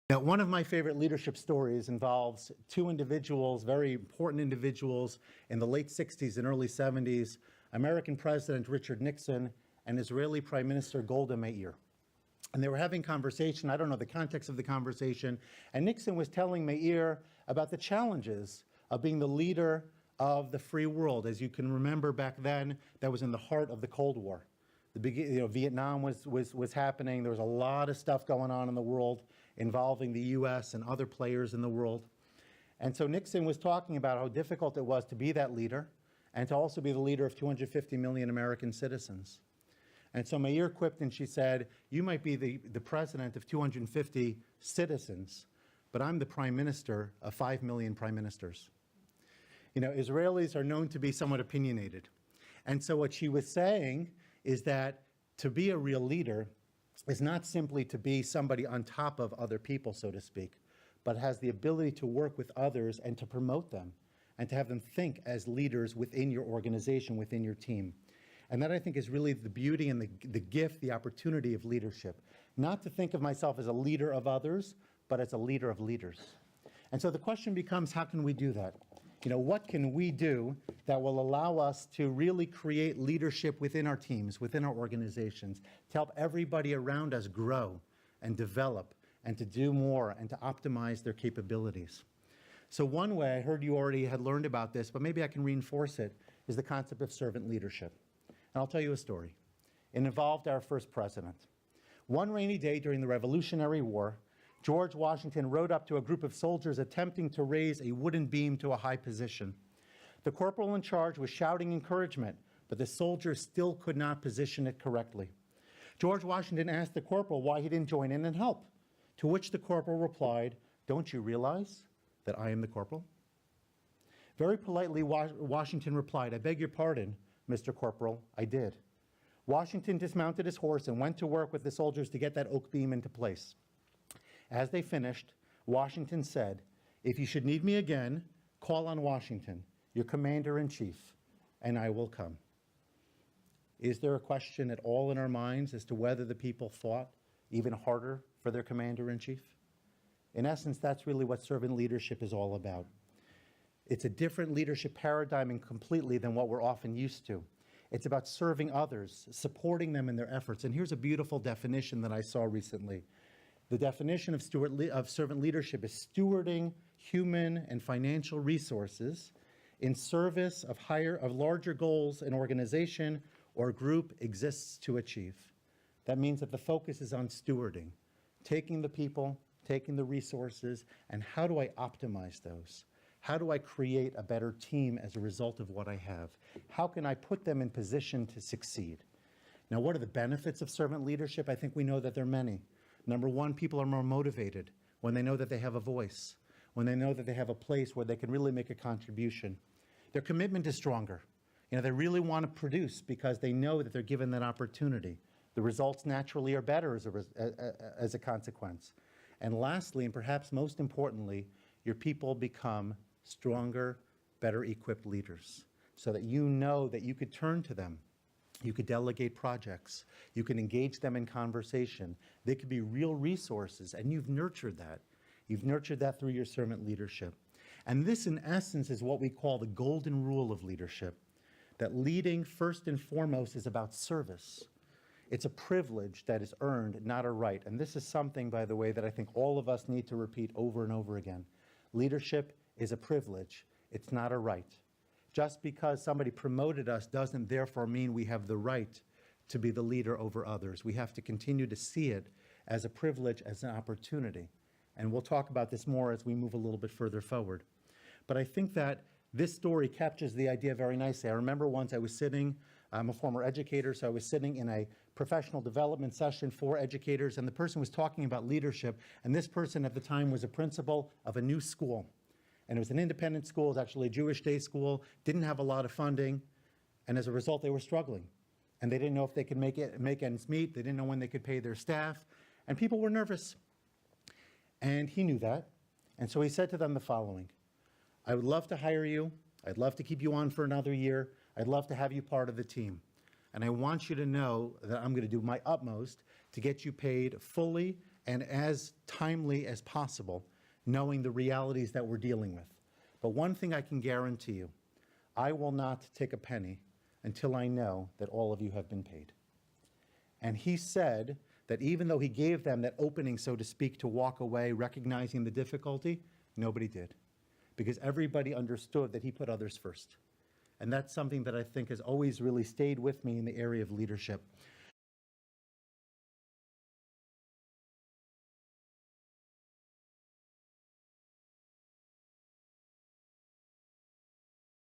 Now, one of my favorite leadership stories involves two individuals, very important individuals in the late 60s and early 70s, American President Richard Nixon and Israeli Prime Minister Golda Meir. And they were having conversation, I don't know the context of the conversation, and Nixon was telling Meir about the challenges of being the leader of the free world. As you can remember back then, that was in the heart of the Cold War. Vietnam was happening. There was a lot of stuff going on in the world involving the US and other players in the world. And so Nixon was talking about how difficult it was to be that leader and to also be the leader of 250 million American citizens. And so Meir quipped and she said, you might be the president of 250 citizens, but I'm the prime minister of 5 million prime ministers. You know, Israelis are known to be somewhat opinionated. And so what she was saying is that to be a real leader is not simply to be somebody on top of other people, so to speak, but has the ability to work with others and to promote them and to have them think as leaders within your organization, within your team. And that, I think, is really the beauty and the gift, the opportunity of leadership. Not to think of myself as a leader of others, but as a leader of leaders. And so the question becomes, how can we do that? You know, what can we do that will allow us to really create leadership within our teams, within our organizations, to help everybody around us grow and develop and to do more and to optimize their capabilities? So one way, I heard you already had learned about this, but maybe I can reinforce it, is the concept of servant leadership. And I'll tell you a story. It involved our first president. One rainy day during the Revolutionary War, George Washington rode up to a group of soldiers attempting to raise a wooden beam to a high position. The corporal in charge was shouting encouragement, but the soldiers still could not position it correctly. George Washington asked the corporal why he didn't join in and help, to which the corporal replied, "Don't you realize that I am the corporal?" Very politely, Washington replied, "I beg your pardon, Mr. Corporal, I did." Washington dismounted his horse and went to work with the soldiers to get that oak beam into place. As they finished, Washington said, "If you should need me again, call on Washington, your commander-in-chief, and I will come." Is there a question at all in our minds as to whether the people fought even harder for their commander-in-chief? In essence, that's really what servant leadership is all about. It's a different leadership paradigm and completely than what we're often used to. It's about serving others, supporting them in their efforts. And here's a beautiful definition that I saw recently. The definition of servant leadership is stewarding human and financial resources in service of larger goals an organization or group exists to achieve. That means that the focus is on stewarding, taking the people, taking the resources, and how do I optimize those? How do I create a better team as a result of what I have? How can I put them in position to succeed? Now, what are the benefits of servant leadership? I think we know that there are many. Number one, people are more motivated when they know that they have a voice, when they know that they have a place where they can really make a contribution. Their commitment is stronger. You know, they really want to produce because they know that they're given that opportunity. The results naturally are better as a consequence. And lastly, and perhaps most importantly, your people become stronger, better equipped leaders so that you know that you could turn to them. You could delegate projects. You can engage them in conversation. They could be real resources, and you've nurtured that. You've nurtured that through your servant leadership. And this, in essence, is what we call the golden rule of leadership, that leading, first and foremost, is about service. It's a privilege that is earned, not a right. And this is something, by the way, that I think all of us need to repeat over and over again. Leadership is a privilege. It's not a right. Just because somebody promoted us doesn't therefore mean we have the right to be the leader over others. We have to continue to see it as a privilege, as an opportunity. And we'll talk about this more as we move a little bit further forward. But I think that this story captures the idea very nicely. I remember once I was sitting, I'm a former educator, so I was sitting in a professional development session for educators, and the person was talking about leadership, and this person at the time was a principal of a new school. And it was an independent school, it was actually a Jewish day school, didn't have a lot of funding, and as a result they were struggling. And they didn't know if they could make ends meet, they didn't know when they could pay their staff, and people were nervous. And he knew that, and so he said to them the following: "I would love to hire you, I'd love to keep you on for another year, I'd love to have you part of the team. And I want you to know that I'm going to do my utmost to get you paid fully and as timely as possible, knowing the realities that we're dealing with. But one thing I can guarantee you, I will not take a penny until I know that all of you have been paid. And he said that even though he gave them that opening, so to speak, to walk away, recognizing the difficulty, nobody did. Because everybody understood that he put others first. And that's something that I think has always really stayed with me in the area of leadership.